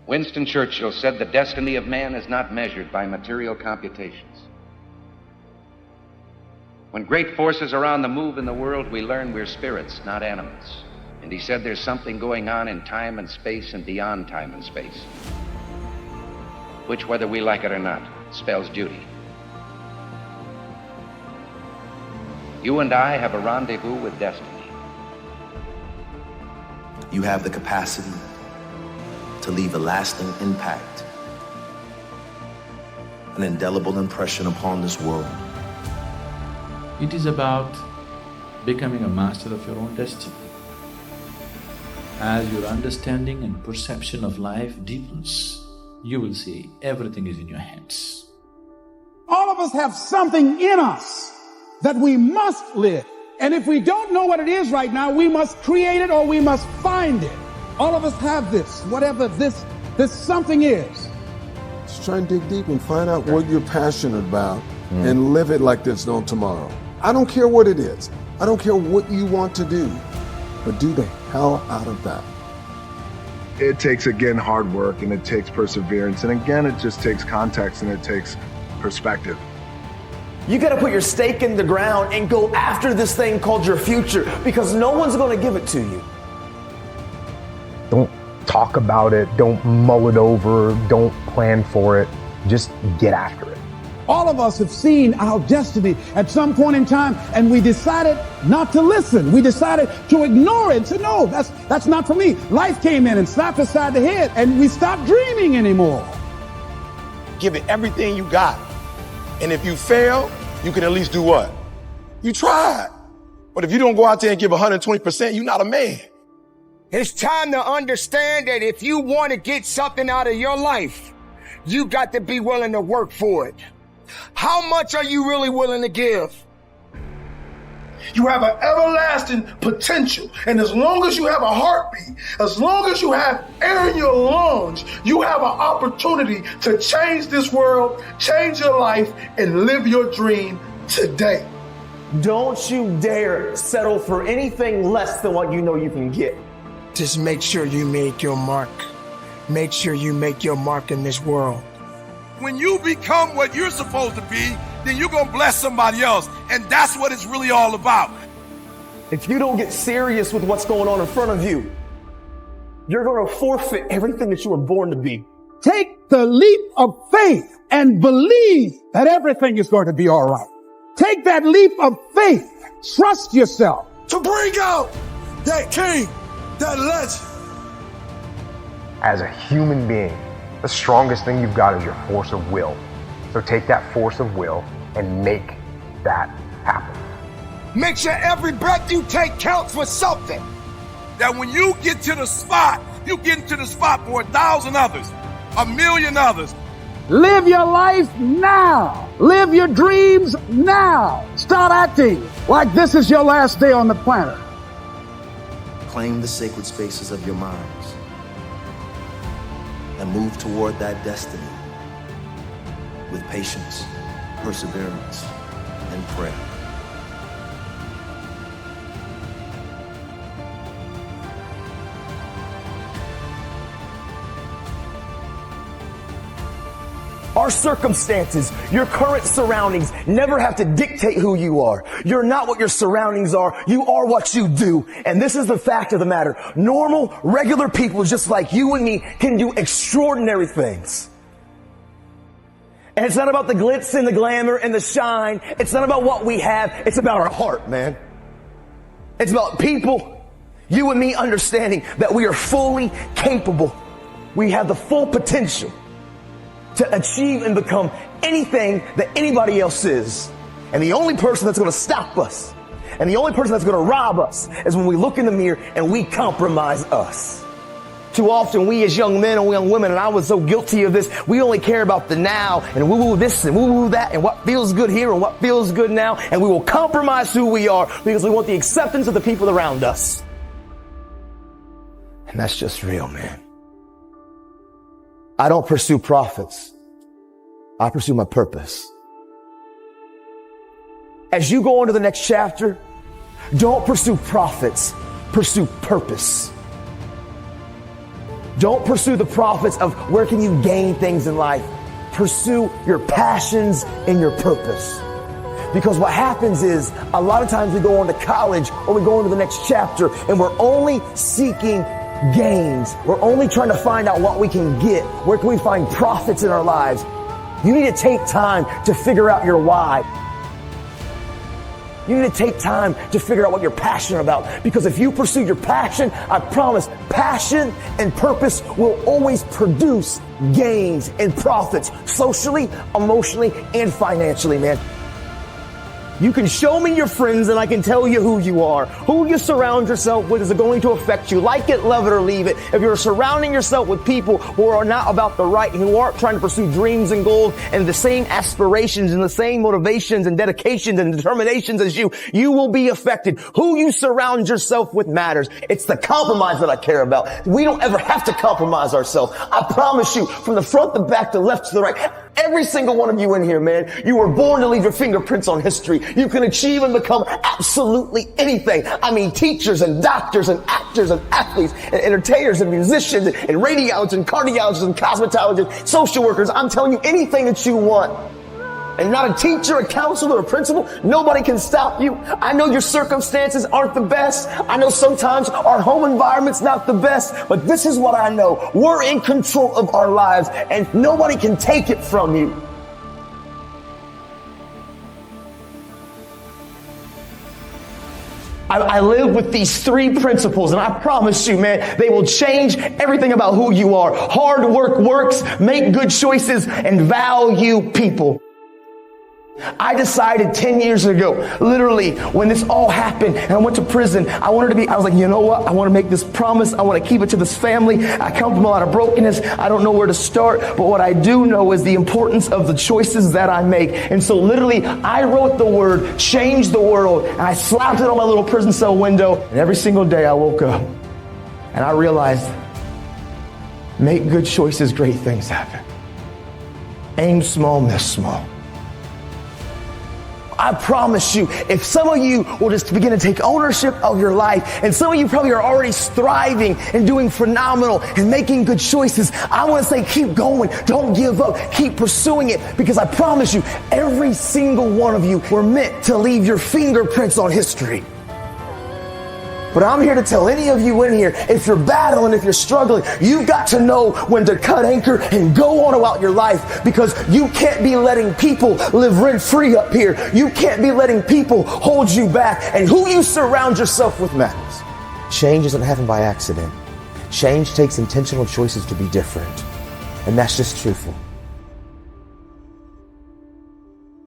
Winston Churchill said the destiny of man is not measured by material computations. When great forces are on the move in the world, we learn we're spirits, not animals. And he said there's something going on in time and space and beyond time and space, which, whether we like it or not, spells duty. You and I have a rendezvous with destiny. You have the capacity to leave a lasting impact, an indelible impression upon this world. It is about becoming a master of your own destiny. As your understanding and perception of life deepens, you will see everything is in your hands. All of us have something in us that we must live. And if we don't know what it is right now, we must create it or we must find it. All of us have this, whatever this something is. Just try and dig deep and find out what you're passionate about and live it like there's no tomorrow. I don't care what it is. I don't care what you want to do, but do the hell out of that. It takes, again, hard work, and it takes perseverance. And again, it just takes context and it takes perspective. You gotta put your stake in the ground and go after this thing called your future, because no one's gonna give it to you. Don't talk about it, don't mull it over, don't plan for it, just get after it. All of us have seen our destiny at some point in time, and we decided not to listen. We decided to ignore it and say, no, that's not for me. Life came in and slapped us side the head, and we stopped dreaming anymore. Give it everything you got. And if you fail, you can at least do what? You tried. But if you don't go out there and give 120%, you're not a man. It's time to understand that if you want to get something out of your life, you got to be willing to work for it. How much are you really willing to give? You have an everlasting potential. And as long as you have a heartbeat, as long as you have air in your lungs, you have an opportunity to change this world, change your life, and live your dream today. Don't you dare settle for anything less than what you know you can get. Just make sure you make your mark. Make sure you make your mark in this world. When you become what you're supposed to be, then you're going to bless somebody else. And that's what it's really all about. If you don't get serious with what's going on in front of you, you're going to forfeit everything that you were born to be. Take the leap of faith and believe that everything is going to be all right. Take that leap of faith. Trust yourself. To bring out that king, that legend. As a human being, the strongest thing you've got is your force of will. So take that force of will and make that happen. Make sure every breath you take counts for something. That when you get to the spot, you get into the spot for 1,000 others, 1,000,000 others. Live your life now. Live your dreams now. Start acting like this is your last day on the planet. Claim the sacred spaces of your minds and move toward that destiny with patience, perseverance, and prayer. Our circumstances, your current surroundings never have to dictate who you are. You're not what your surroundings are. You are what you do. And this is the fact of the matter. Normal, regular people just like you and me can do extraordinary things. And it's not about the glitz and the glamour and the shine. It's not about what we have. It's about our heart, man. It's about people, you and me, understanding that we are fully capable. We have the full potential to achieve and become anything that anybody else is. And the only person that's going to stop us and the only person that's going to rob us is when we look in the mirror and we compromise us. Too often we as young men and young women, and I was so guilty of this, we only care about the now and woo-woo this and woo-woo that and what feels good here and what feels good now, and we will compromise who we are because we want the acceptance of the people around us. And that's just real, man. I don't pursue profits. I pursue my purpose. As you go on to the next chapter, don't pursue profits, pursue purpose. Don't pursue the profits of where can you gain things in life. Pursue your passions and your purpose. Because what happens is a lot of times we go on to college or we go into the next chapter and we're only seeking gains. We're only trying to find out what we can get. Where can we find profits in our lives? You need to take time to figure out your why. You need to take time to figure out what you're passionate about. Because if you pursue your passion, I promise, passion and purpose will always produce gains and profits socially, emotionally, and financially, man. You can show me your friends and I can tell you who you are. Who you surround yourself with is going to affect you. Like it, love it, or leave it. If you're surrounding yourself with people who are not about the right and who aren't trying to pursue dreams and goals and the same aspirations and the same motivations and dedications and determinations as you, you will be affected. Who you surround yourself with matters. It's the compromise that I care about. We don't ever have to compromise ourselves. I promise you, from the front, the back, the left to the right, every single one of you in here, man, you were born to leave your fingerprints on history. You can achieve and become absolutely anything. I mean, teachers and doctors and actors and athletes and entertainers and musicians and radiologists and cardiologists and cosmetologists, social workers. I'm telling you, anything that you want. And not a teacher, a counselor, or a principal. Nobody can stop you. I know your circumstances aren't the best. I know sometimes our home environment's not the best. But this is what I know. We're in control of our lives and nobody can take it from you. I live with these 3 principles and I promise you, man, they will change everything about who you are. Hard work works, make good choices, and value people. I decided 10 years ago, literally, when this all happened and I went to prison, I was like, you know what? I want to make this promise. I want to keep it to this family. I come from a lot of brokenness. I don't know where to start, but what I do know is the importance of the choices that I make. And so literally, I wrote the word, change the world, and I slapped it on my little prison cell window. And every single day I woke up and I realized, make good choices, great things happen. Aim small, miss small. I promise you, if some of you will just begin to take ownership of your life, and some of you probably are already striving and doing phenomenal and making good choices, I want to say keep going. Don't give up. Keep pursuing it, because I promise you, every single one of you were meant to leave your fingerprints on history. But I'm here to tell any of you in here, if you're battling, if you're struggling, you've got to know when to cut anchor and go on about your life, because you can't be letting people live rent-free up here. You can't be letting people hold you back, and who you surround yourself with matters. Change doesn't happen by accident. Change takes intentional choices to be different, and that's just truthful.